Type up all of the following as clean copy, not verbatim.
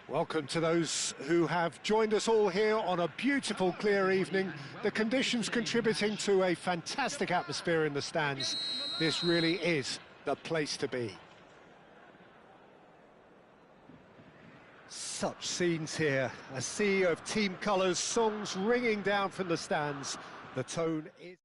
Welcome to those who have joined us all here on a beautiful, clear evening. The conditions contributing to a fantastic atmosphere in the stands. This really is the place to be. Such scenes here, a sea of team colours, songs ringing down from the stands. The tone is...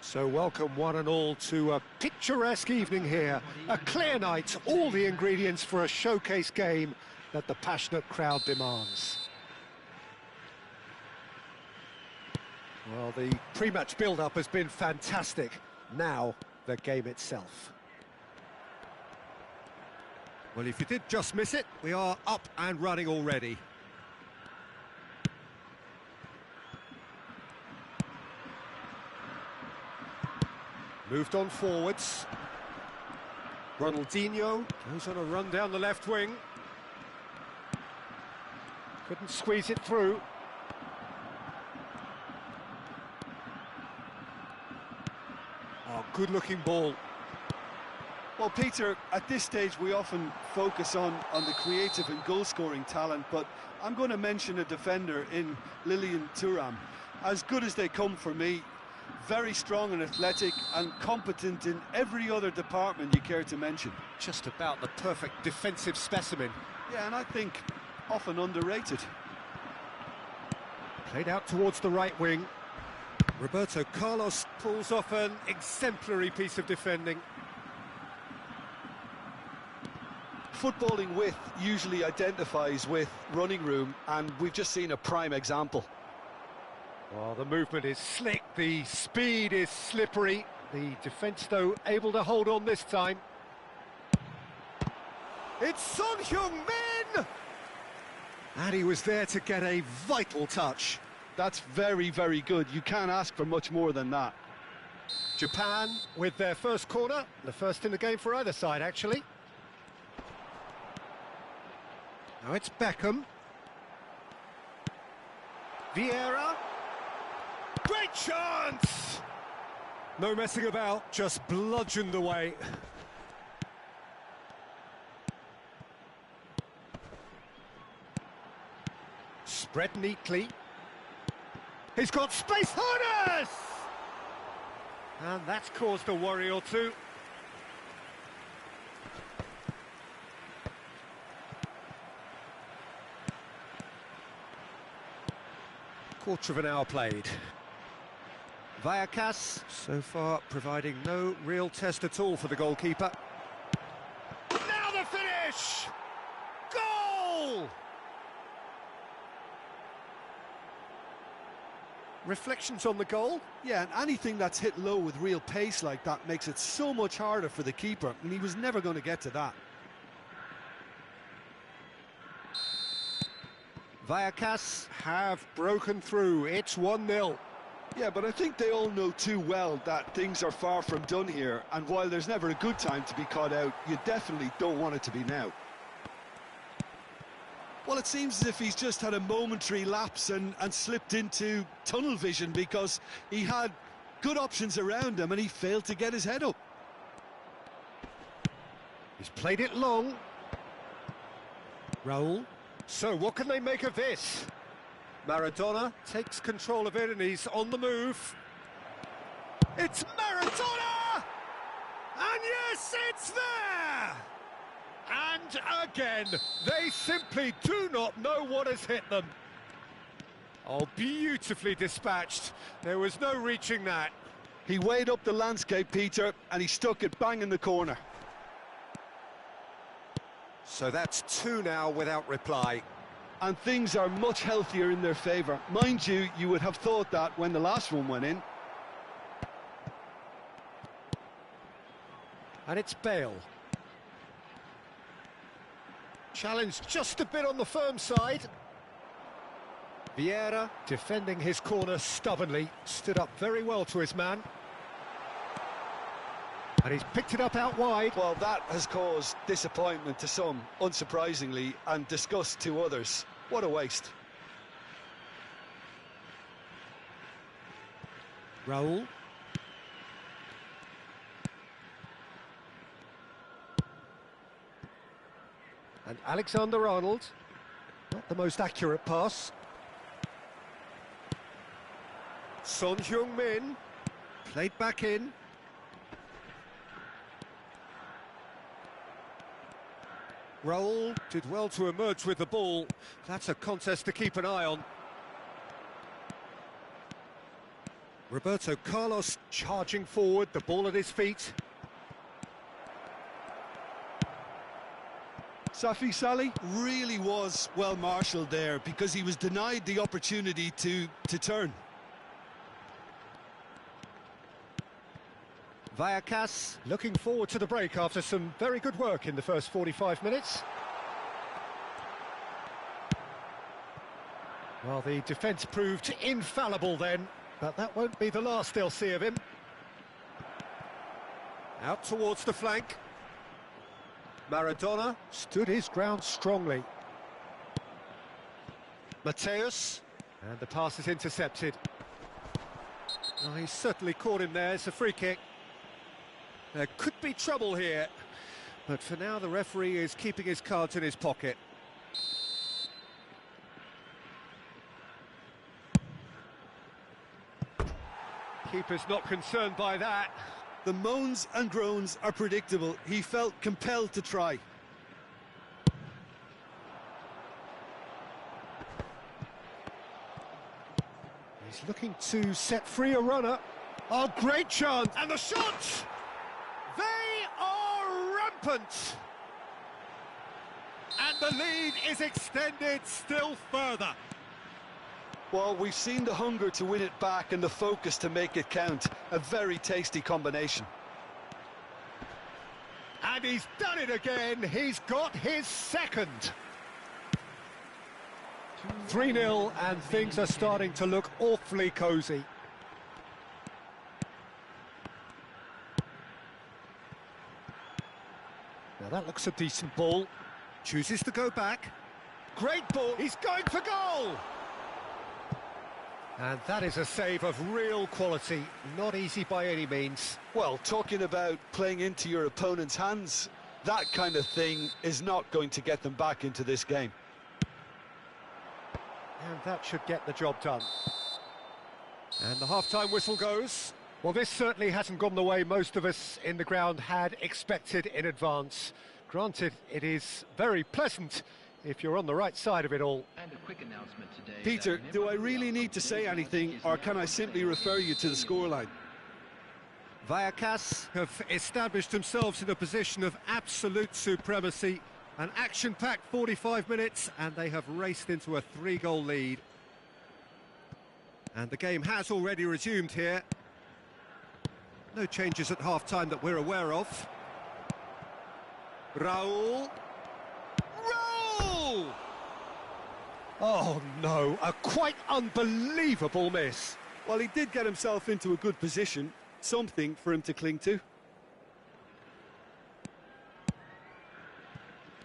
So welcome one and all to a picturesque evening here, a clear night, all the ingredients for a showcase game that the passionate crowd demands. Well, the pre-match build-up has been fantastic. Now, the game itself. Well, if you did just miss it, we are up and running already. Moved on forwards. Ronaldinho goes on a run down the left wing. Couldn't squeeze it through. Oh, good-looking ball. Well, Peter, at this stage we often focus on the creative and goal-scoring talent, but I'm going to mention a defender in Lilian Thuram. As good as they come for me, very strong and athletic and competent in every other department you care to mention. Just about the perfect defensive specimen. Yeah, and I think often underrated. Played out towards the right wing. Roberto Carlos pulls off an exemplary piece of defending. footballing width usually identifies with running room, and we've just seen a prime example. Well, the movement is slick, the speed is slippery. The defence, though, able to hold on this time. It's Son Heung-min! And he was there to get a vital touch. That's very, very good. You can't ask for much more than that. Japan with their first corner, the first in the game for either side, actually. Now it's Beckham. Vieira. Great chance! No messing about, just bludgeoned away. Spread neatly. He's got space. Honas! And that's caused a worry or two. Quarter of an hour played. Vallecas, so far providing no real test at all for the goalkeeper. Now the finish! Goal! Reflections on the goal? Yeah, and anything that's hit low with real pace like that makes it so much harder for the keeper, and he was never going to get to that. Vallecas have broken through. It's 1-0. Yeah, but I think they all know too well that things are far from done here, and while there's never a good time to be caught out, you definitely don't want it to be now. Well, it seems as if he's just had a momentary lapse and slipped into tunnel vision, because he had good options around him and he failed to get his head up. He's played it long. Raul. So what can they make of this? Maradona takes control of it and he's on the move. It's Maradona! And yes, it's there! And again, they simply do not know what has hit them. Oh, beautifully dispatched. There was no reaching that. He weighed up the landscape, Peter, and he stuck it bang in the corner. So that's 2 now without reply. And things are much healthier in their favour. Mind you, you would have thought that when the last one went in. And it's Bale. Challenged just a bit on the firm side. Vieira defending his corner stubbornly, stood up very well to his man. And he's picked it up out wide. Well, that has caused disappointment to some, unsurprisingly, and disgust to others. What a waste. Raul. And Alexander-Arnold. Not the most accurate pass. Son Heung-min. Played back in. Raul did well to emerge with the ball. That's a contest to keep an eye on. Roberto Carlos charging forward, the ball at his feet. Safi Salih really was well marshalled there, because he was denied the opportunity to turn. Vallecas looking forward to the break after some very good work in the first 45 minutes. Well, the defence proved infallible then, but that won't be the last they'll see of him. Out towards the flank. Maradona stood his ground strongly. Mateus, and the pass is intercepted. Oh, he certainly caught him there. It's a free kick. There could be trouble here, but for now the referee is keeping his cards in his pocket. Keeper's not concerned by that. The moans and groans are predictable. He felt compelled to try. He's looking to set free a runner. Oh, great chance! And the shot! They are rampant! The lead is extended still further. Well, we've seen the hunger to win it back and the focus to make it count. A very tasty combination. And he's done it again. He's got his second. 3-0, and things are starting to look awfully cosy. Now that looks a decent ball. Chooses to go back. Great ball. He's going for goal. And that is a save of real quality. Not easy by any means. Well, talking about playing into your opponent's hands, that kind of thing is not going to get them back into this game. And that should get the job done. And the half-time whistle goes. Well, this certainly hasn't gone the way most of us in the ground had expected in advance. Granted, it is very pleasant if you're on the right side of it all. And a quick announcement today. Peter, do I really need to say anything, or can I simply refer you to the scoreline? Vallecas have established themselves in a position of absolute supremacy. An action-packed 45 minutes, and they have raced into a 3-goal lead. And the game has already resumed here. No changes at half-time that we're aware of. Raul. Raul! Oh, no, a quite unbelievable miss. Well, he did get himself into a good position, something for him to cling to.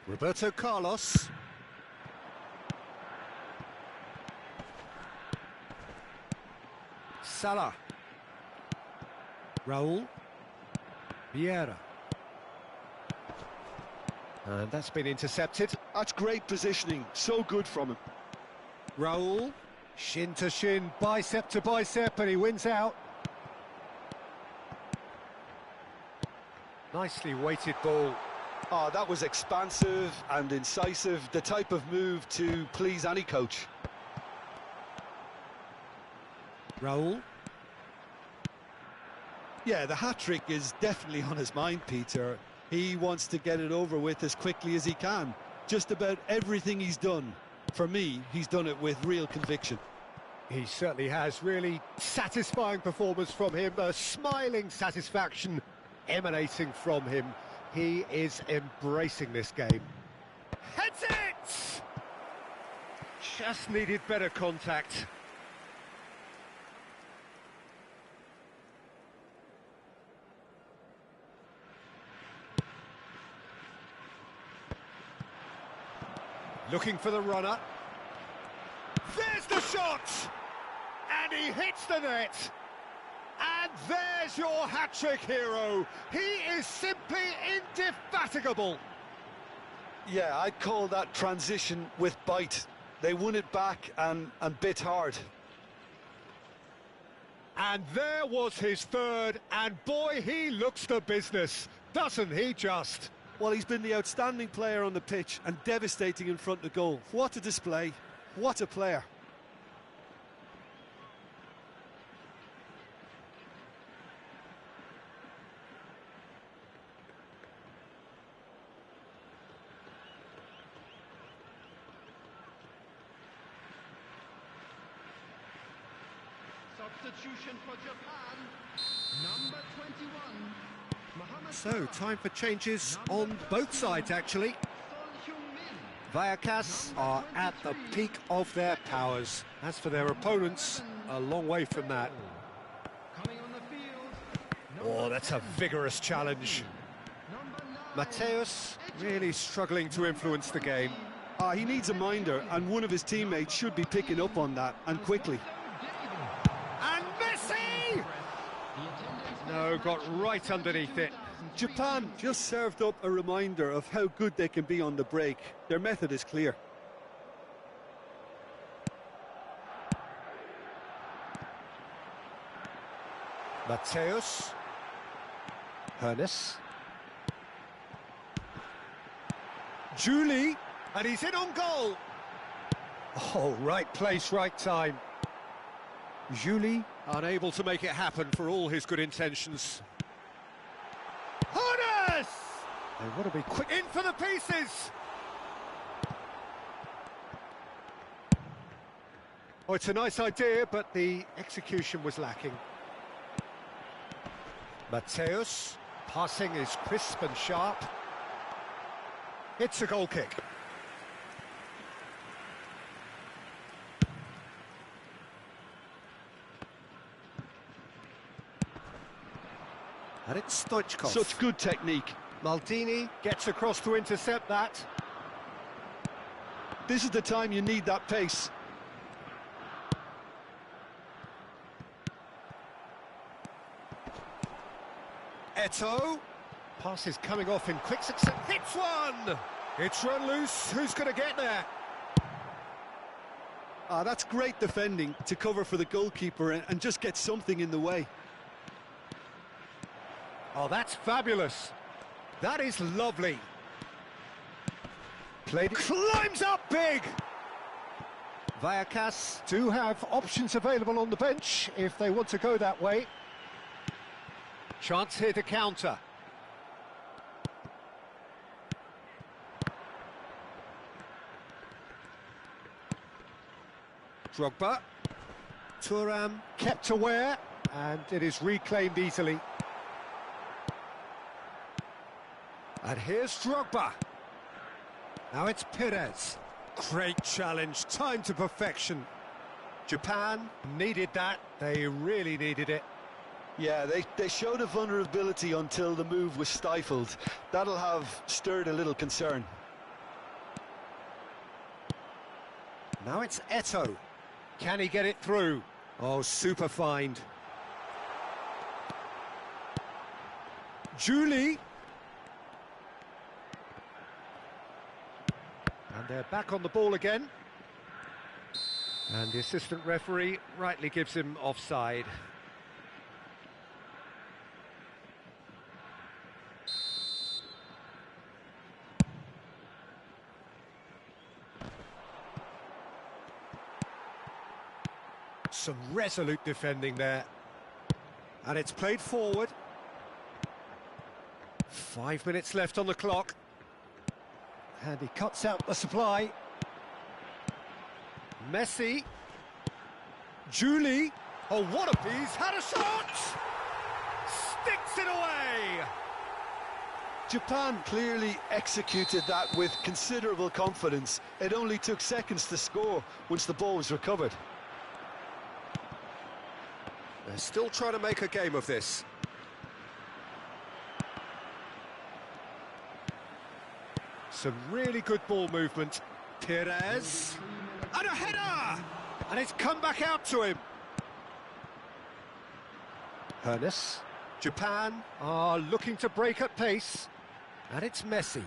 Roberto Carlos. Salah. Raul. Vieira. And that's been intercepted. That's great positioning, so good from him. Raul. Shin to shin, bicep to bicep, and he wins out. Nicely weighted ball. Oh, that was expansive and incisive, the type of move to please any coach. Raul. Yeah, the hat-trick is definitely on his mind, Peter. He wants to get it over with as quickly as he can. Just about everything he's done, for me, he's done it with real conviction. He certainly has. Really satisfying performance from him. A smiling satisfaction emanating from him. He is embracing this game. Heads it! Just needed better contact. Looking for the runner. There's the shot! And he hits the net. And there's your hat-trick hero. He is simply indefatigable. Yeah, I'd call that transition with bite. They won it back and bit hard. And there was his third, and boy, he looks the business, doesn't he just? Well, he's been the outstanding player on the pitch and devastating in front of goal. What a display, what a player. Substitution for Japan, number 21. So, time for changes on both sides, actually. Vallecas are at the peak of their powers. As for their opponents, a long way from that. Oh, that's a vigorous challenge. Mateus really struggling to influence the game. He needs a minder, and one of his teammates should be picking up on that, and quickly. And Messi! No, got right underneath it. Japan just served up a reminder of how good they can be on the break. Their method is clear. Mateus. Hernes. Julie. And he's in on goal. Oh, right place, right time. Julie unable to make it happen for all his good intentions. Hernes! They want to be quick in for the pieces. Oh, it's a nice idea, but the execution was lacking. Mateus, passing is crisp and sharp. It's a goal kick. And it's Stoichkov. Such good technique. Maldini gets across to intercept that. This is the time you need that pace. Eto'o. Pass is coming off in quick succession. Hits one! It's run loose. Who's going to get there? That's great defending to cover for the goalkeeper and just get something in the way. Oh, that's fabulous. That is lovely. Played it. Climbs up big! Vallecas do have options available on the bench if they want to go that way. Chance here to counter. Drogba. Thuram kept aware, and it is reclaimed easily. And here's Drogba. Now it's Perez. Great challenge, time to perfection. Japan needed that, they really needed it. Yeah, they showed a vulnerability until the move was stifled. That'll have stirred a little concern. Now it's Eto'o. Can he get it through? Oh, super find. Julie. And they're back on the ball again. And the assistant referee rightly gives him offside. Some resolute defending there. And it's played forward. 5 minutes left on the clock. And he cuts out the supply. Messi. Julie. Oh, what a piece. Had a shot! Sticks it away! Japan clearly executed that with considerable confidence. It only took seconds to score once the ball was recovered. They're still trying to make a game of this. Some really good ball movement. Perez. And a header! And it's come back out to him. Hernes. Japan are looking to break at pace. And it's Messi.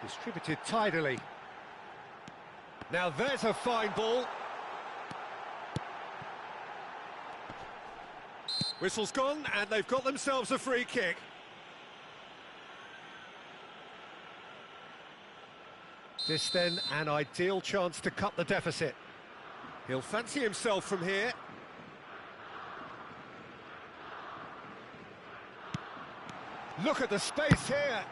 Distributed tidily. Now there's a fine ball. Whistle's gone, and they've got themselves a free kick. This then an ideal chance to cut the deficit. He'll fancy himself from here. Look at the space here.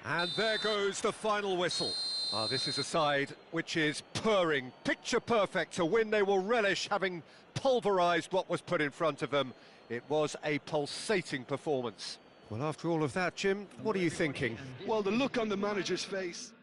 And there goes the final whistle. Ah, this is a side which is purring, picture perfect. To win, they will relish having pulverised what was put in front of them. It was a pulsating performance. Well, after all of that, Jim, what are you thinking? Well, the look on the manager's face.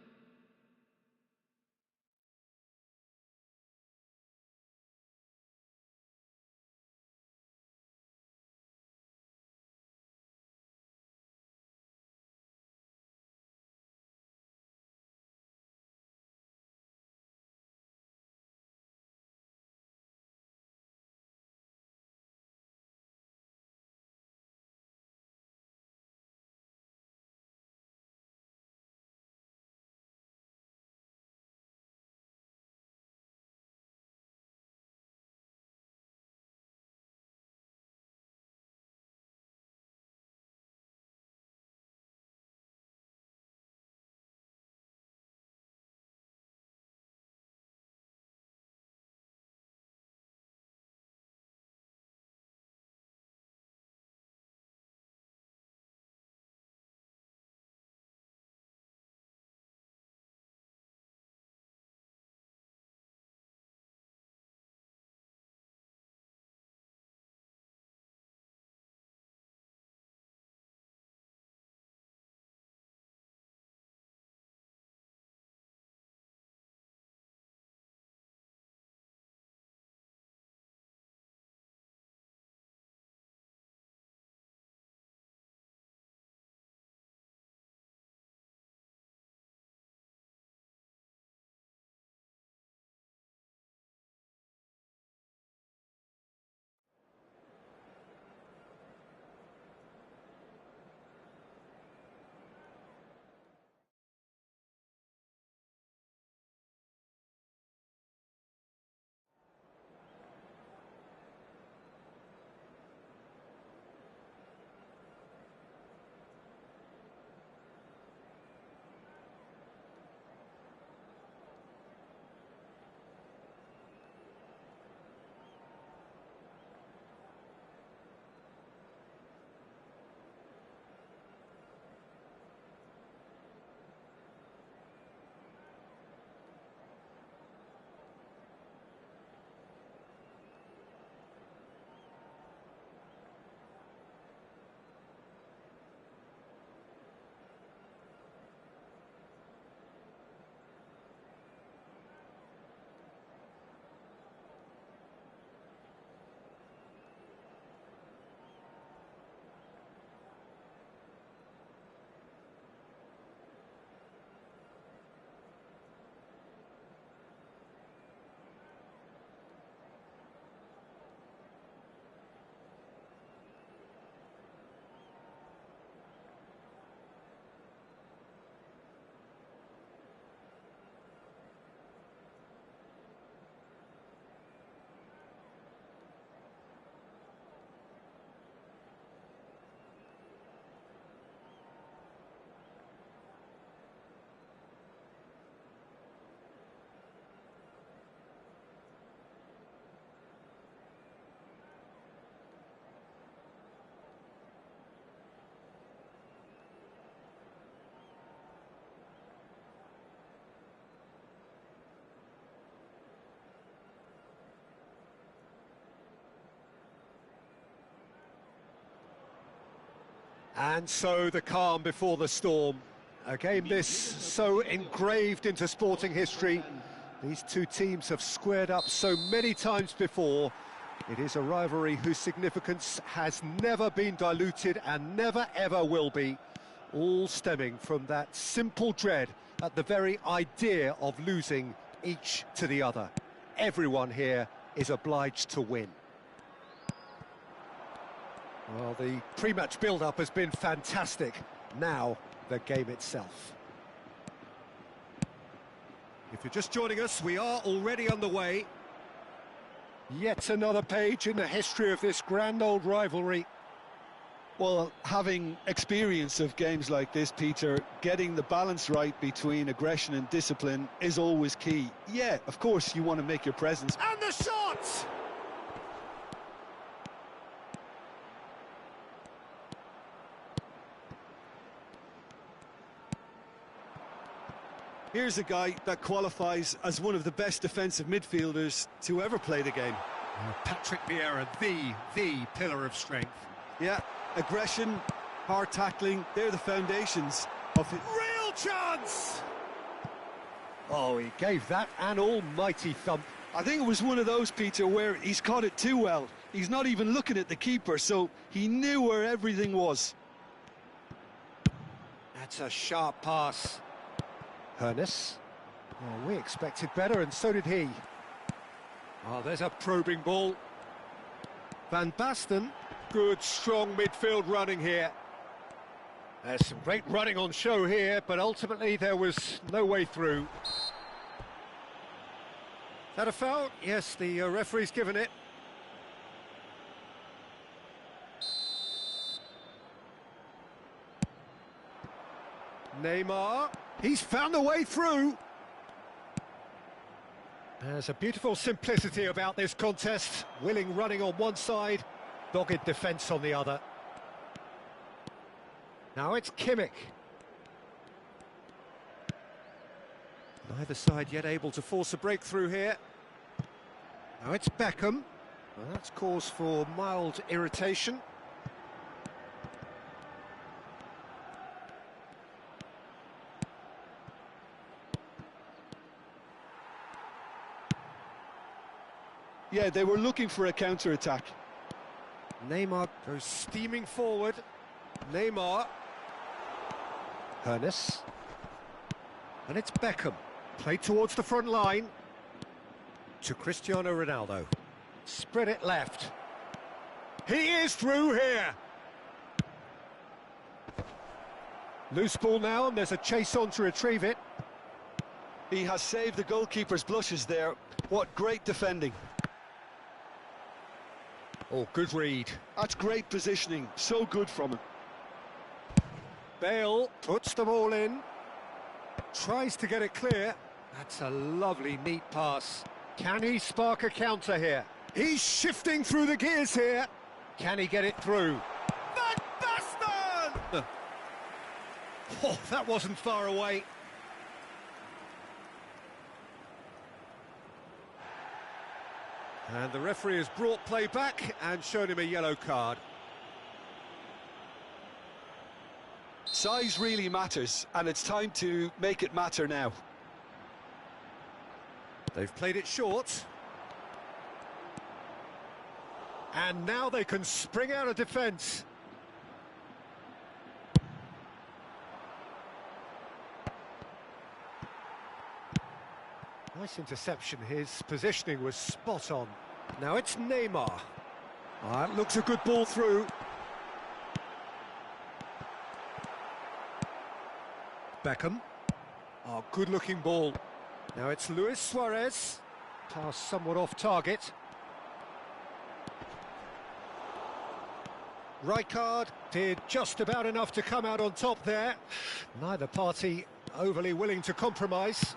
And so the calm before the storm. A game this so engraved into sporting history. These two teams have squared up so many times before. It is a rivalry whose significance has never been diluted and never ever will be. All stemming from that simple dread at the very idea of losing each to the other. Everyone here is obliged to win. Well, the pre-match build-up has been fantastic. Now, the game itself. If you're just joining us, we are already underway. Yet another page in the history of this grand old rivalry. Well, having experience of games like this, Peter, getting the balance right between aggression and discipline is always key. Yeah, of course, you want to make your presence. And the shot! Here's a guy that qualifies as one of the best defensive midfielders to ever play the game. Patrick Vieira, the pillar of strength. Yeah, aggression, hard tackling, they're the foundations of it. Real chance! Oh, he gave that an almighty thump. I think it was one of those, Peter, where he's caught it too well. He's not even looking at the keeper, so he knew where everything was. That's a sharp pass. Hernes. Oh, we expected better, and so did he. Oh, there's a probing ball. Van Basten. Good, strong midfield running here. There's some great running on show here, but ultimately there was no way through. Is that a foul? Yes, the referee's given it. Neymar. He's found a way through. There's a beautiful simplicity about this contest. Willing running on one side, dogged defence on the other. Now it's Kimmich. Neither side yet able to force a breakthrough here. Now it's Beckham. Well, that's cause for mild irritation. Yeah, they were looking for a counter-attack. Neymar goes steaming forward. Neymar. Hernes. And it's Beckham. Played towards the front line. To Cristiano Ronaldo. Spread it left. He is through here. Loose ball now, and there's a chase on to retrieve it. He has saved the goalkeeper's blushes there. What great defending. Oh, good read. That's great positioning. So good from him. Bale puts the ball in. Tries to get it clear. That's a lovely, neat pass. Can he spark a counter here? He's shifting through the gears here. Can he get it through? Van Basten! Oh, that wasn't far away. And the referee has brought play back and shown him a yellow card. Size really matters, and it's time to make it matter now. They've played it short. And now they can spring out of defence. Nice interception. His positioning was spot on. Now it's Neymar. Oh, that looks a good ball through. Beckham. Oh, good-looking ball. Now it's Luis Suarez. Pass somewhat off target. Rijkaard did just about enough to come out on top there. Neither party overly willing to compromise.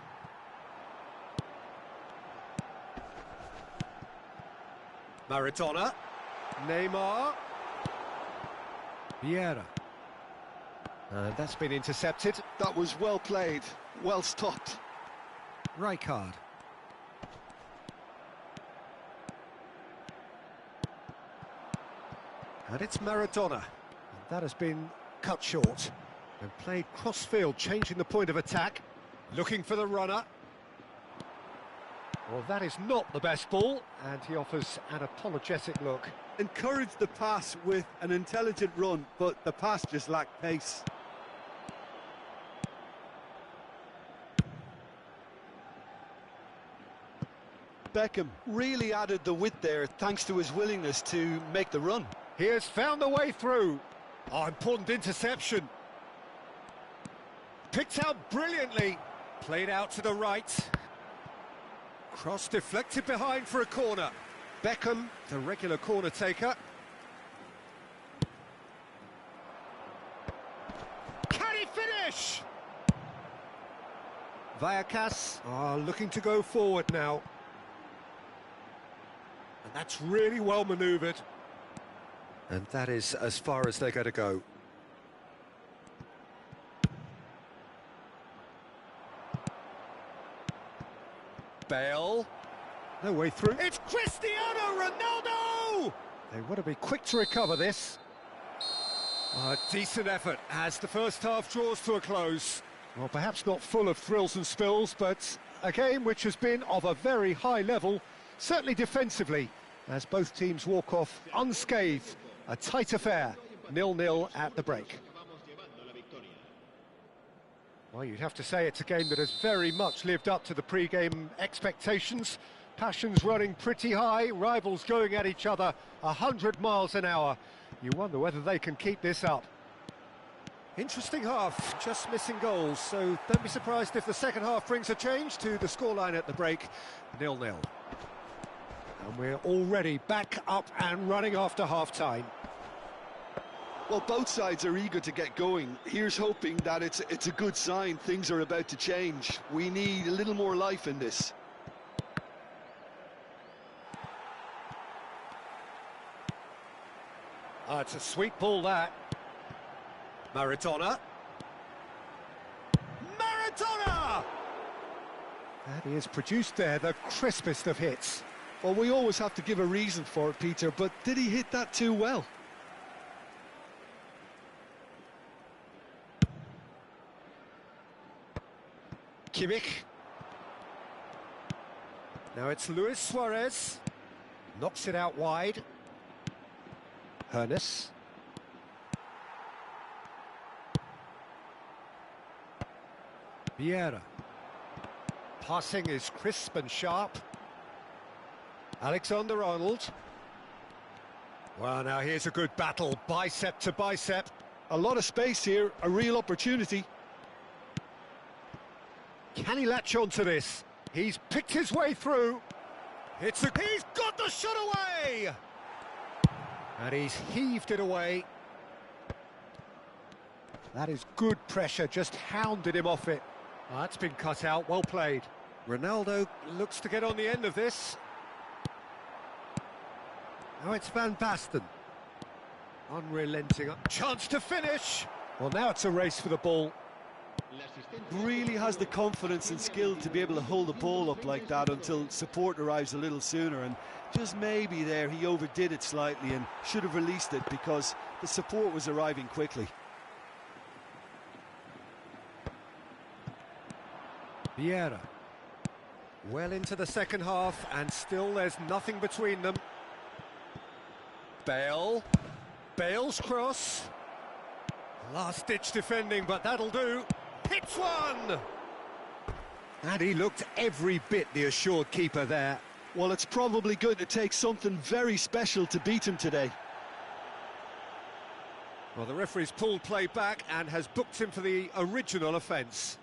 Maradona. Neymar. Vieira. And that's been intercepted. That was well played, well stopped. Rijkaard. And it's Maradona. And that has been cut short. And played cross-field, changing the point of attack. Looking for the runner. Well, that is not the best ball, and he offers an apologetic look. Encouraged the pass with an intelligent run, but the pass just lacked pace. Beckham really added the width there thanks to his willingness to make the run. He has found the way through. Oh, important interception. Picked out brilliantly. Played out to the right. Cross deflected behind for a corner. Beckham, the regular corner taker. Can he finish? Vallecas are looking to go forward now. And that's really well manoeuvred. And that is as far as they're going to go. Bale. No way through. It's Cristiano Ronaldo! They want to be quick to recover this. A decent effort as the first half draws to a close. Well, perhaps not full of thrills and spills, but a game which has been of a very high level, certainly defensively, as both teams walk off unscathed. A tight affair, 0-0 at the break. Well, you'd have to say it's a game that has very much lived up to the pre-game expectations. Passions running pretty high, rivals going at each other 100 miles an hour. You wonder whether they can keep this up. Interesting half, just missing goals, so don't be surprised if the second half brings a change to the scoreline at the break, 0-0. And we're already back up and running after half-time. Well, both sides are eager to get going. Here's hoping that it's a good sign. Things are about to change. We need a little more life in this. It's a sweet ball, that. Maradona. Maradona! And he has produced there the crispest of hits. Well, we always have to give a reason for it, Peter, but did he hit that too well? Kimmich. Now it's Luis Suarez. Knocks it out wide. Hernes. Vieira. Passing is crisp and sharp. Alexander-Arnold. Well, now here's a good battle, bicep to bicep. A lot of space here, a real opportunity. Can he latch onto this? He's picked his way through. He's got the shot away! And he's heaved it away. That is good pressure, just hounded him off it. That's been cut out, well played. Ronaldo looks to get on the end of this. Now it's Van Basten. Unrelenting, chance to finish. Well, now it's a race for the ball. Really has the confidence and skill to be able to hold the ball up like that until support arrives a little sooner, and just maybe there he overdid it slightly and should have released it because the support was arriving quickly. Vieira. Well into the second half, and still there's nothing between them. Bale. Bale's cross. Last-ditch defending, but that'll do. Hits one! And he looked every bit the assured keeper there. Well, it's probably going to take something very special to beat him today. Well, the referee's pulled play back and has booked him for the original offence.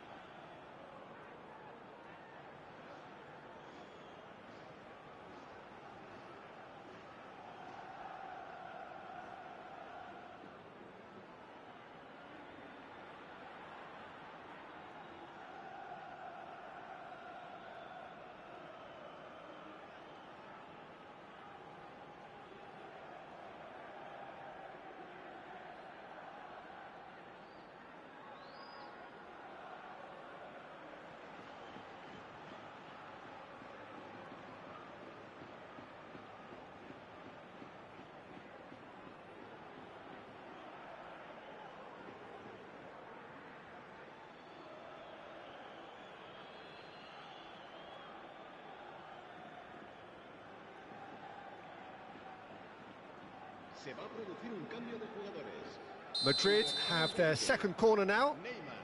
Se va a producir un cambio de jugadores. Madrid have their second corner now. Neymar,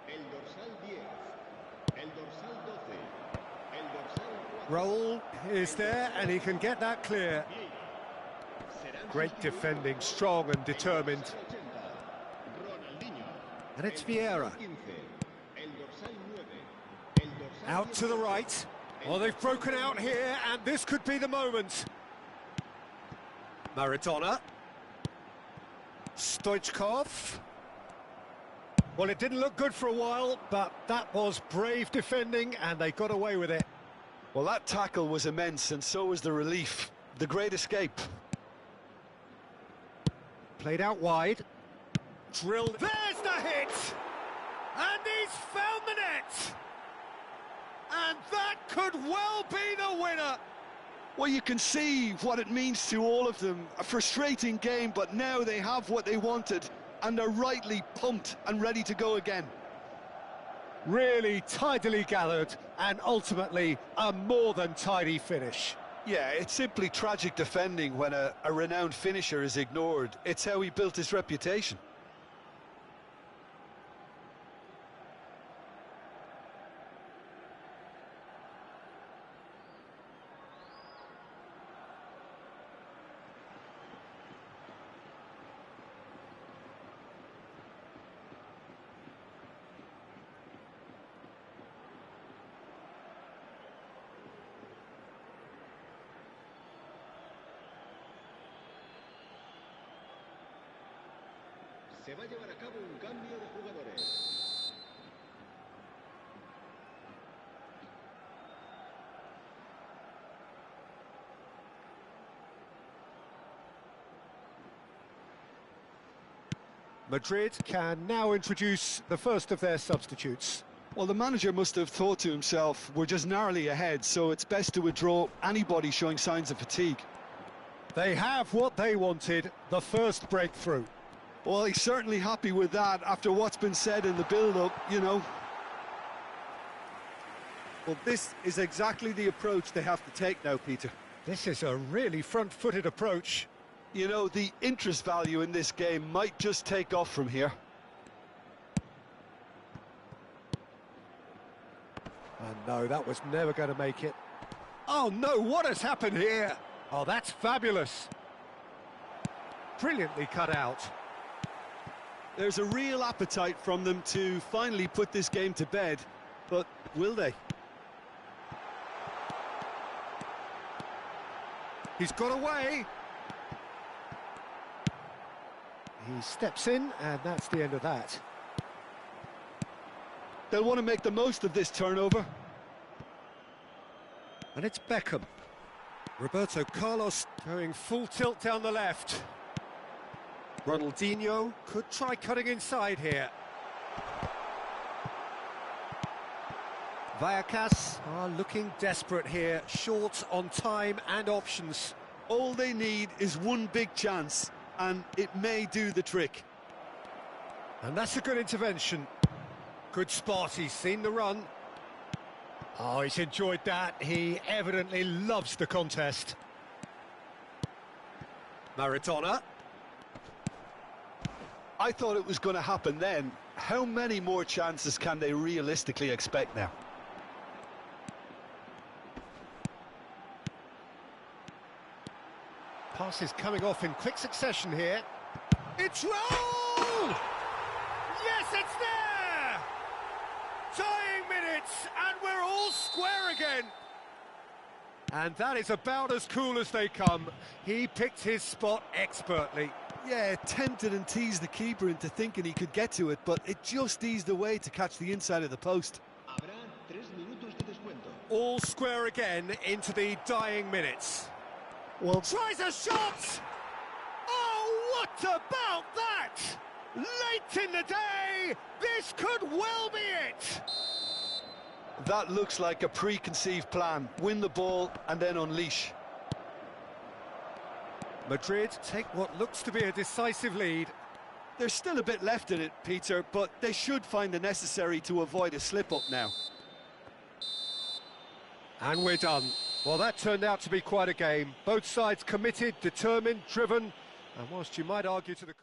el dorsal 10, el dorsal 12, el dorsal 4. Raul is there and he can get that clear. Serán Great sustituidos defending, strong and determined. por el dorsal 80, Ronaldinho. And it's El dorsal Vieira. 15, el dorsal 9, el dorsal Out to the right. Well, they've broken out here, and this could be the moment. Maradona. Stoichkov. Well, it didn't look good for a while, but that was brave defending, and they got away with it. Well, that tackle was immense, and so was the relief. The great escape. Played out wide. Drilled. There's the hit! And he's found the net! And that could well be the winner! Well, you can see what it means to all of them. A frustrating game, but now they have what they wanted, and they're rightly pumped and ready to go again. Really tidily gathered, and ultimately a more than tidy finish. Yeah, it's simply tragic defending when a renowned finisher is ignored. It's how he built his reputation. Se va a llevar a cabo un cambio de jugadores. Madrid can now introduce the first of their substitutes. Well, the manager must have thought to himself, we're just narrowly ahead, so it's best to withdraw anybody showing signs of fatigue. They have what they wanted, the first breakthrough. Well, he's certainly happy with that after what's been said in the build-up, you know. Well, this is exactly the approach they have to take now, Peter. This is a really front-footed approach. You know, the interest value in this game might just take off from here. And no, that was never going to make it. Oh no, what has happened here? Oh, that's fabulous. Brilliantly cut out. There's a real appetite from them to finally put this game to bed, but will they? He's got away. He steps in, and that's the end of that. They'll want to make the most of this turnover. And it's Beckham. Roberto Carlos going full tilt down the left. Ronaldinho could try cutting inside here. Vallecas are looking desperate here, short on time and options. All they need is one big chance, and it may do the trick. And that's a good intervention. Good spot, he's seen the run. Oh, he's enjoyed that. He evidently loves the contest. Maradona. I thought it was going to happen then. How many more chances can they realistically expect now? Passes coming off in quick succession here. It's Raul! Yes, it's there! Tying minutes, and we're all square again. And that is about as cool as they come. He picked his spot expertly. Yeah, tempted and teased the keeper into thinking he could get to it, but it just eased away to catch the inside of the post. Habrá 3 minutos de descuento. All square again into the dying minutes. Well, Tries a shot! Oh, what about that? Late in the day, this could well be it! that looks like a preconceived plan. Win the ball and then unleash. Madrid take what looks to be a decisive lead. There's still a bit left in it, Peter, but they should find the necessary to avoid a slip-up now. And we're done. Well, that turned out to be quite a game. Both sides committed, determined, driven, And whilst you might argue to the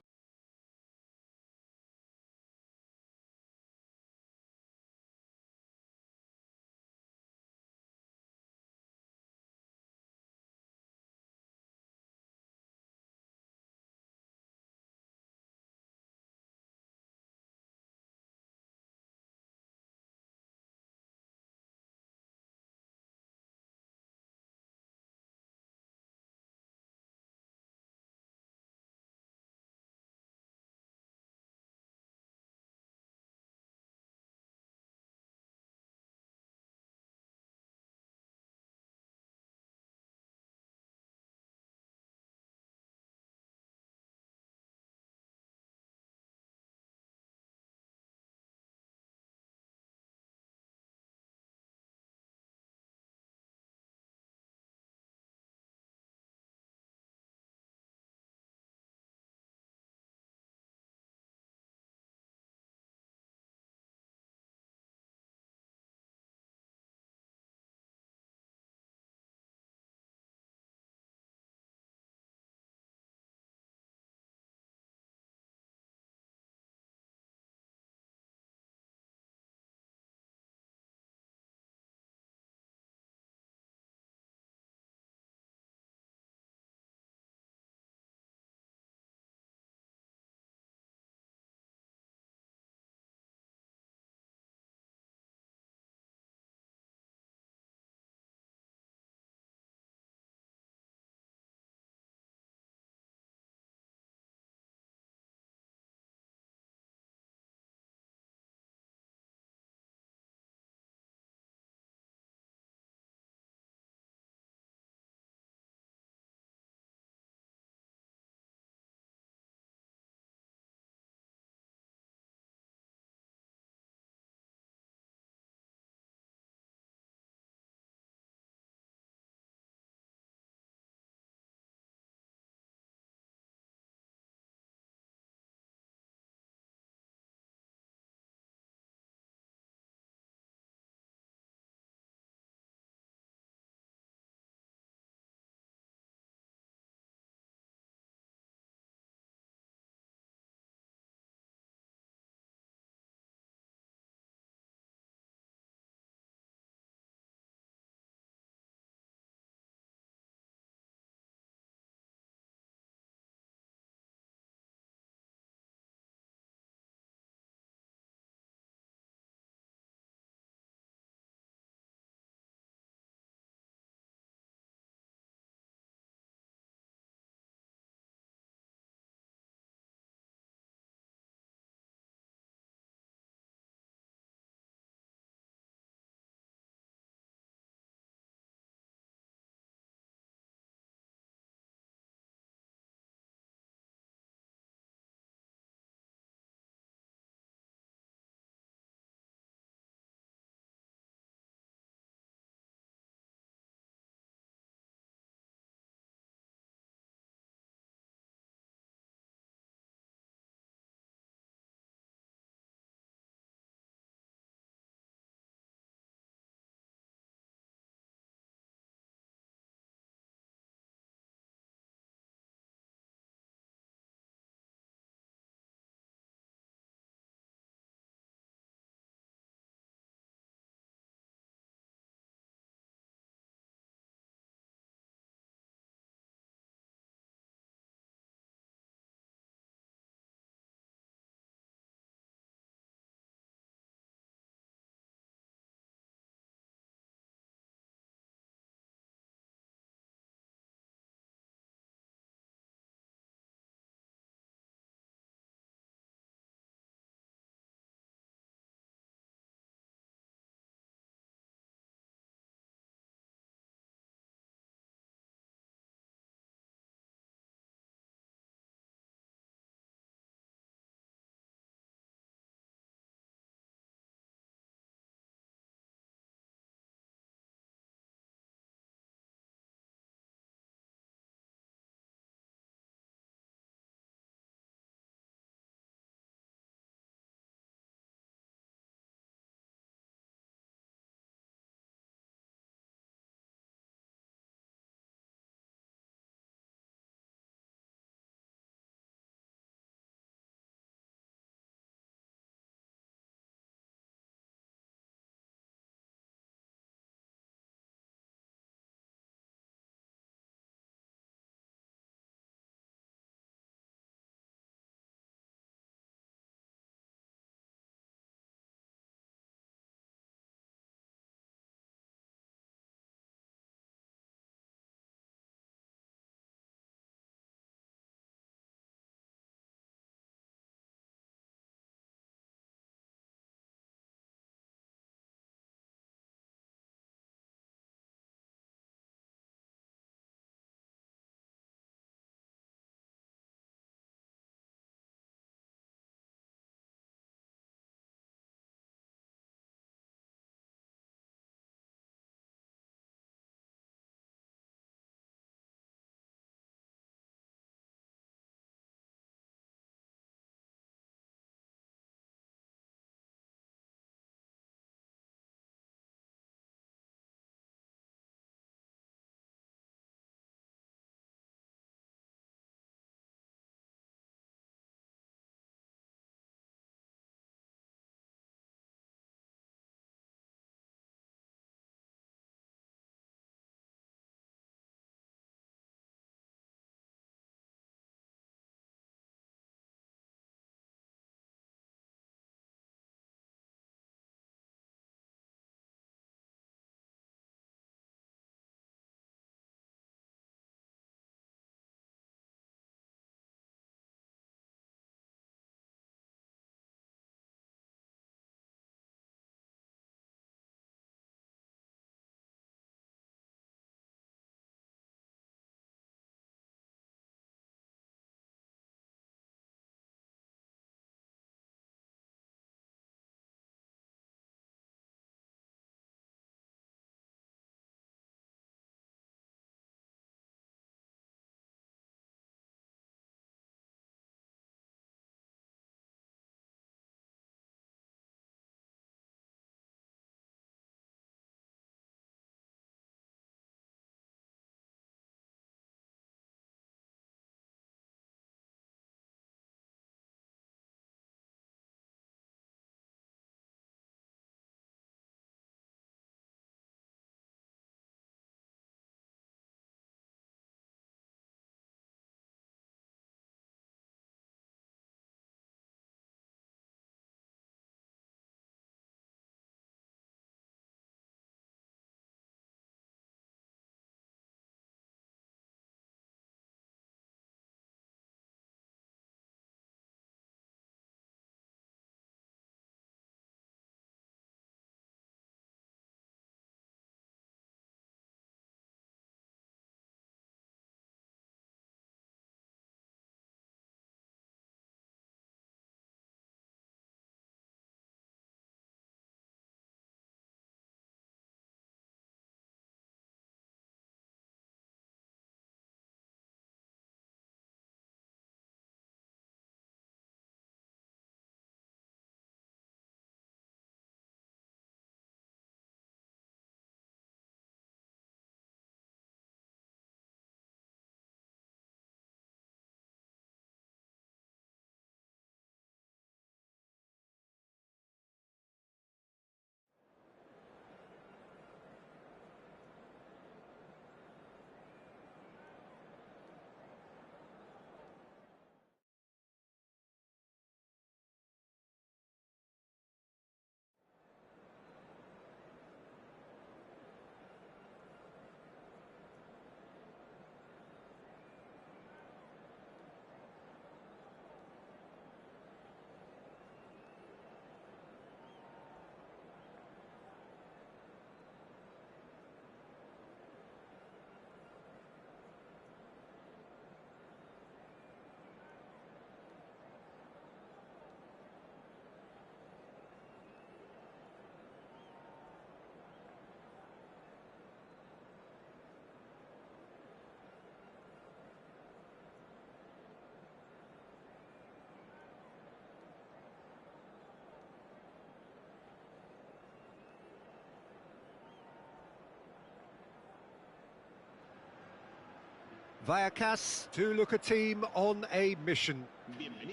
Vallecas do look a team on a mission.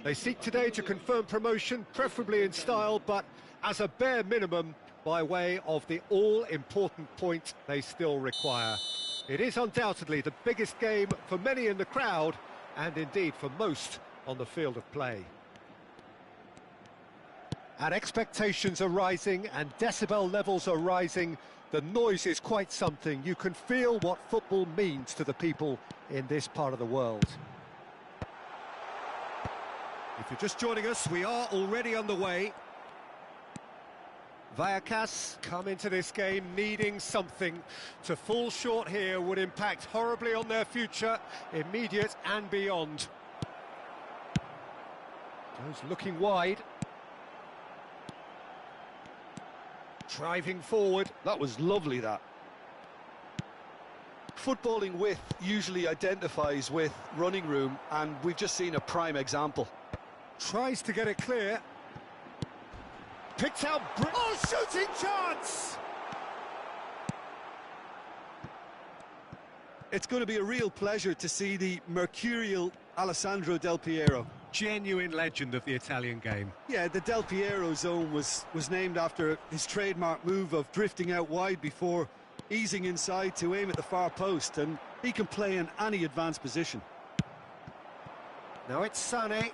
They seek today to confirm promotion, preferably in style, but as a bare minimum, by way of the all-important point they still require. It is undoubtedly the biggest game for many in the crowd, and indeed for most on the field of play. And expectations are rising, and decibel levels are rising. The noise is quite something. You can feel what football means to the people in this part of the world. If you're just joining us, we are already underway. Vallecas come into this game needing something. To fall short here would impact horribly on their future, immediate and beyond. Goes looking wide. Driving forward. That was lovely, that. Footballing width usually identifies with running room, and we've just seen a prime example. Tries to get it clear. Picked out... Oh, shooting chance! It's going to be a real pleasure to see the mercurial Alessandro Del Piero. Genuine legend of the Italian game. Yeah, the Del Piero zone was named after his trademark move of drifting out wide before easing inside to aim at the far post, and he can play in any advanced position. Now it's Sané.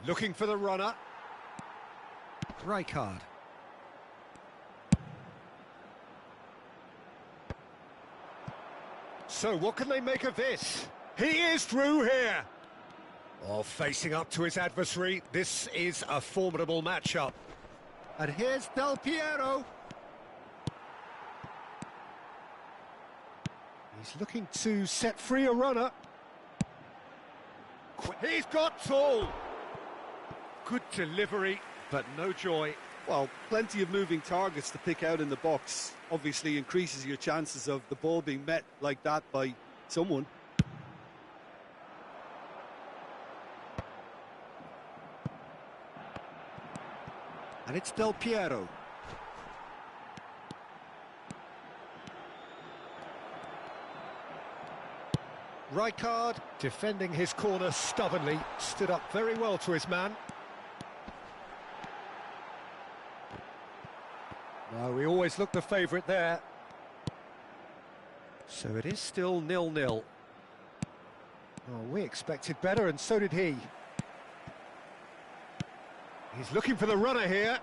Looking for the runner. Rijkaard. So what can they make of this? He is through here. Oh, facing up to his adversary. This is a formidable matchup. And here's Del Piero. He's looking to set free a runner. He's got tall. Good delivery, but no joy. Well, plenty of moving targets to pick out in the box. Obviously increases your chances of the ball being met like that by someone. And it's Del Piero. Rijkaard, defending his corner stubbornly, stood up very well to his man. No, we always look the favourite there. So it is still 0-0. Oh, we expected better, and so did he. He's looking for the runner here.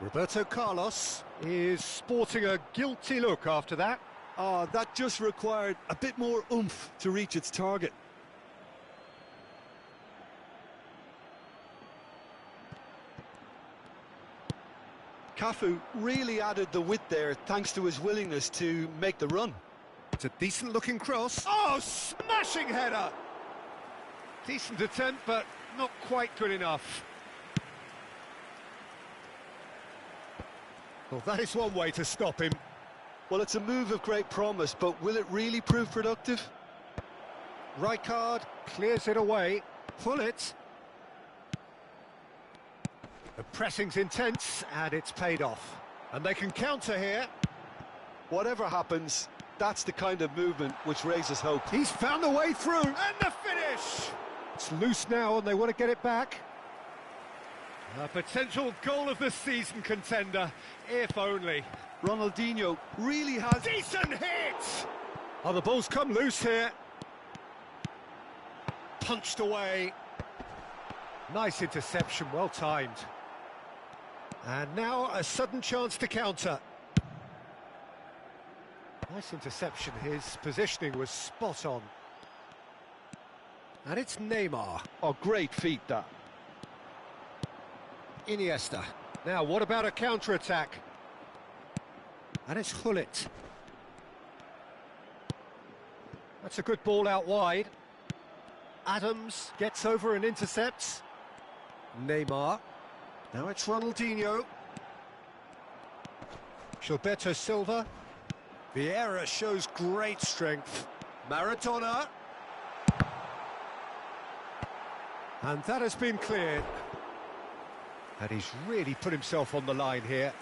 Roberto Carlos is sporting a guilty look after that. Oh, that just required a bit more oomph to reach its target. Cafu really added the width there thanks to his willingness to make the run. It's a decent-looking cross. Oh, smashing header! Decent attempt, but not quite good enough. Well, that is one way to stop him. Well, it's a move of great promise, but will it really prove productive? Rijkaard clears it away. Pullet. The pressing's intense, and it's paid off. And they can counter here. Whatever happens, that's the kind of movement which raises hope. He's found the way through, and the finish! It's loose now, and they want to get it back. A potential goal of the season contender, if only. Ronaldinho really has... Decent hit! Oh, the ball's come loose here. Punched away. Nice interception, well timed. And now a sudden chance to counter. Nice interception, his positioning was spot on. And it's Neymar. Oh, great feat, that. Iniesta. Now, what about a counter-attack? And it's Gullit. That's a good ball out wide. Adams gets over and intercepts. Neymar. Now it's Ronaldinho. Gilberto Silva. Vieira shows great strength. Maradona. And that has been cleared. And he's really put himself on the line here.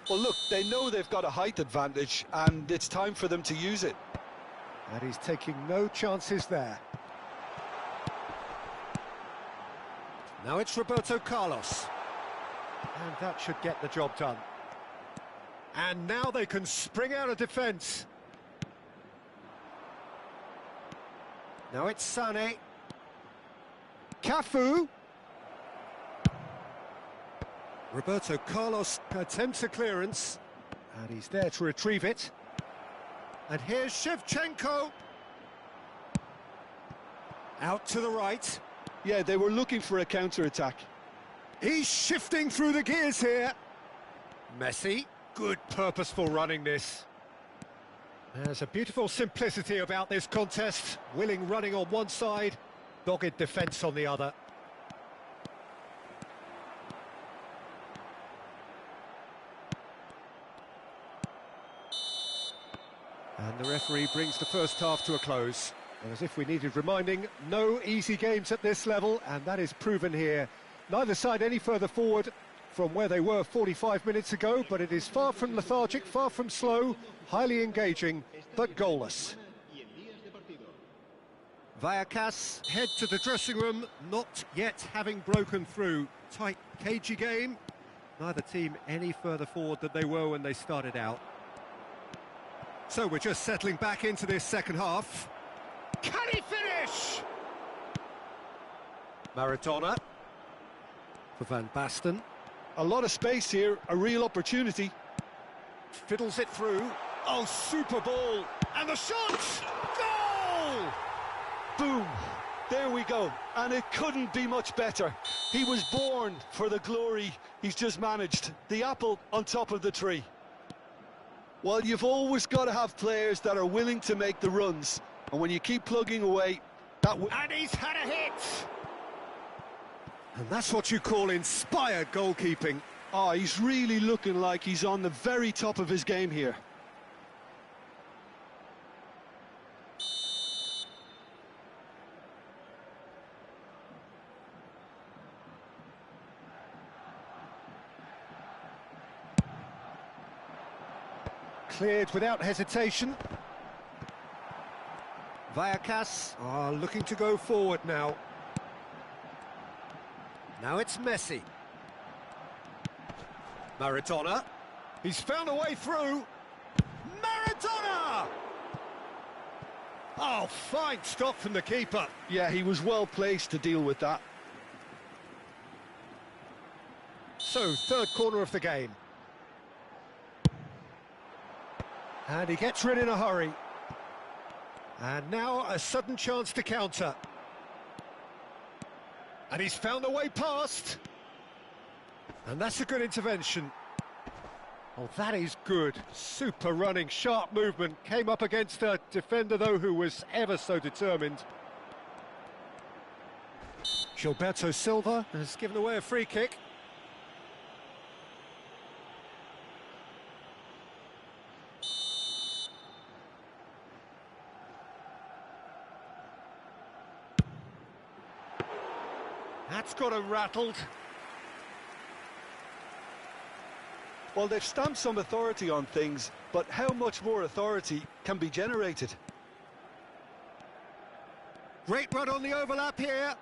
Well, look, they know they've got a height advantage, and it's time for them to use it. And he's taking no chances there. Now it's Roberto Carlos. And that should get the job done. And now they can spring out of defence. Now it's Sané. Cafu. Roberto Carlos attempts a clearance. And he's there to retrieve it. And here's Shevchenko. Out to the right. Yeah, they were looking for a counter-attack. He's shifting through the gears here. Messi, good purposeful running this. There's a beautiful simplicity about this contest. Willing running on one side, dogged defence on the other. And the referee brings the first half to a close. And as if we needed reminding, no easy games at this level, and that is proven here. Neither side any further forward from where they were 45 minutes ago, but it is far from lethargic, far from slow, highly engaging, but goalless. Vallecas head to the dressing room, not yet having broken through. Tight, cagey game. Neither team any further forward than they were when they started out. So we're just settling back into this second half. Can he finish? Maradona. For Van Basten. A lot of space here, a real opportunity. Fiddles it through. Oh, super ball. And the shot! Goal! Boom! There we go. And it couldn't be much better. He was born for the glory he's just managed. The apple on top of the tree. Well, you've always got to have players that are willing to make the runs. And when you keep plugging away, and he's had a hit! And that's what you call inspired goalkeeping. Oh, he's really looking like he's on the very top of his game here. Cleared without hesitation. Vallecas are looking to go forward now. Now it's Messi. Maradona. He's found a way through. Maradona! Oh, fine stop from the keeper. Yeah, he was well placed to deal with that. So, third corner of the game. And he gets rid in a hurry. And now a sudden chance to counter. And he's found a way past. And that's a good intervention. Oh, that is good. Super running, sharp movement. Came up against a defender, though, who was ever so determined. Gilberto Silva has given away a free kick. That's got him rattled. Well, they've stamped some authority on things, but how much more authority can be generated? Great run on the overlap here.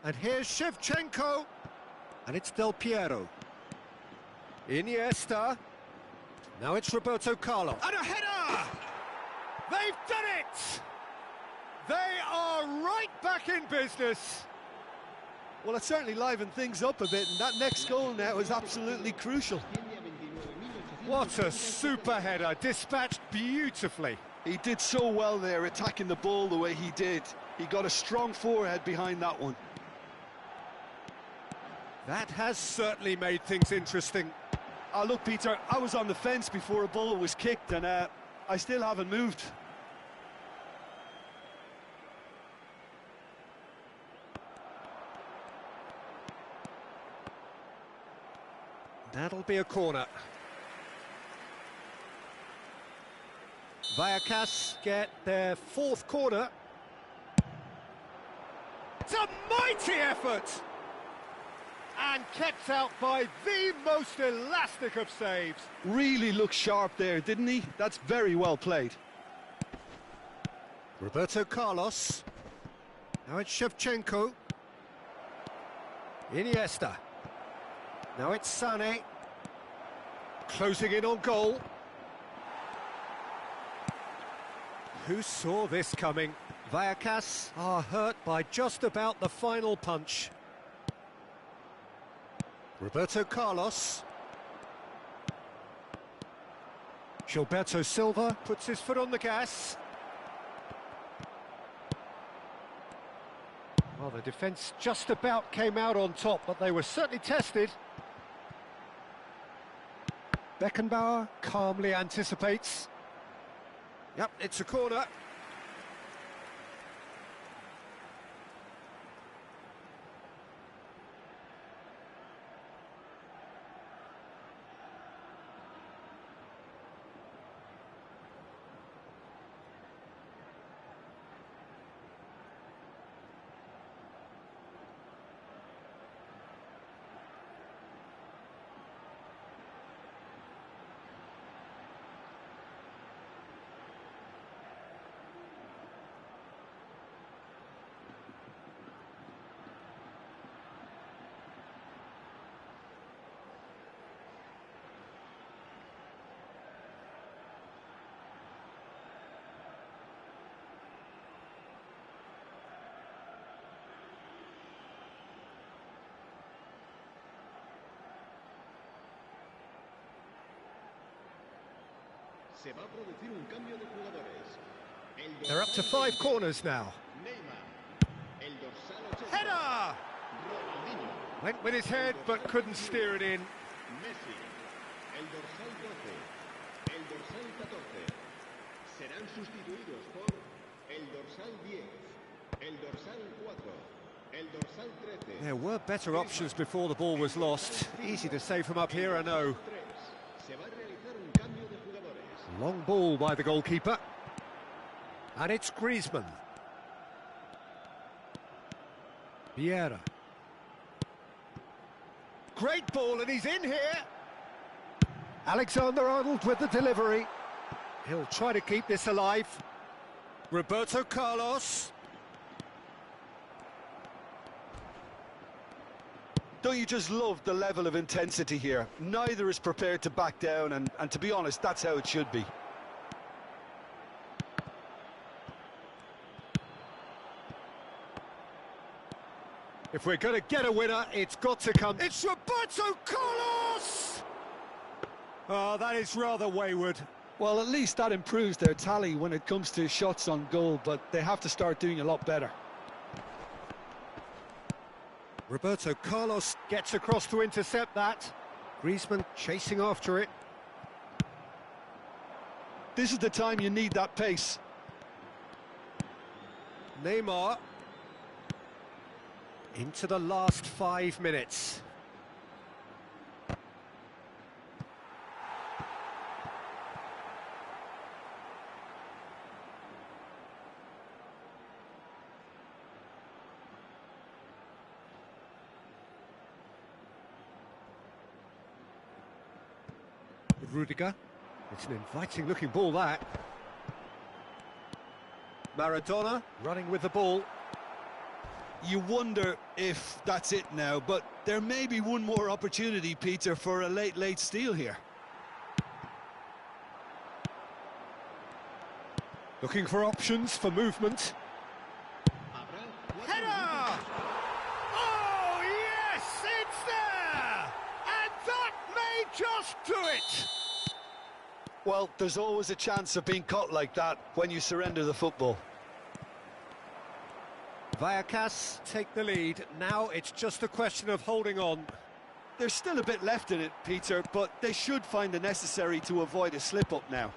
And here's Shevchenko. And it's Del Piero. Iniesta. Now it's Roberto Carlos. And a header! They've done it! They are right back in business. Well, it certainly livened things up a bit, and that next goal now is absolutely crucial. What a super header, dispatched beautifully. He did so well there, attacking the ball the way he did. He got a strong forehead behind that one. That has certainly made things interesting. Look, Peter, I was on the fence before a ball was kicked, and I still haven't moved. That'll be a corner. Vallecas get their fourth corner. It's a mighty effort! and kept out by the most elastic of saves. Really looked sharp there, didn't he? That's very well played. Roberto Carlos. Now it's Shevchenko. Iniesta. Now it's Sané. Closing in on goal. Who saw this coming? Vallecas are hurt by just about the final punch. Roberto Carlos. Gilberto Silva puts his foot on the gas. Well, the defence just about came out on top, but they were certainly tested. Beckenbauer calmly anticipates. Yep, it's a corner. Se va a producir un cambio de jugadores. They're up to 5 corners now. Neymar. El dorsal 80. Header! Ronaldinho. Went with his head, but couldn't steer it in. Messi. El dorsal 12. El dorsal 14. Serán sustituidos por el dorsal 10. El dorsal 4. El dorsal 13. There were better options before the ball was lost. Easy to say from up here, I know. Se va a realizar un cambio de jugadores. Long ball by the goalkeeper. And it's Griezmann. Vieira. Great ball, and he's in here. Alexander-Arnold with the delivery. He'll try to keep this alive. Roberto Carlos. Don't you just love the level of intensity here? Neither is prepared to back down, and to be honest, that's how it should be. If we're going to get a winner, it's got to come. It's Roberto Carlos! Oh, that is rather wayward. Well, at least that improves their tally when it comes to shots on goal, but they have to start doing a lot better. Roberto Carlos gets across to intercept that. Griezmann chasing after it. This is the time you need that pace. Neymar. Into the last 5 minutes. Rudiger. It's an inviting looking ball, that. Maradona running with the ball. You wonder if that's it now, but there may be one more opportunity, Peter, for a late steal here. Looking for options for movement. Header! Oh, yes, it's there! And that may just do it! Well, there's always a chance of being caught like that when you surrender the football. Vallecas take the lead. Now it's just a question of holding on. There's still a bit left in it, Peter, but they should find the necessary to avoid a slip-up now.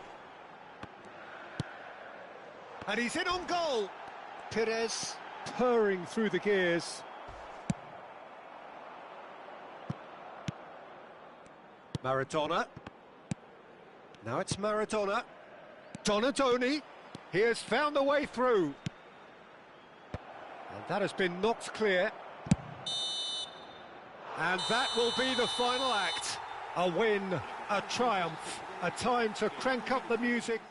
And he's in on goal. Pires purring through the gears. Maradona. Now it's Maradona. Donatoni. He has found a way through. And that has been knocked clear. And that will be the final act. A win, a triumph, a time to crank up the music.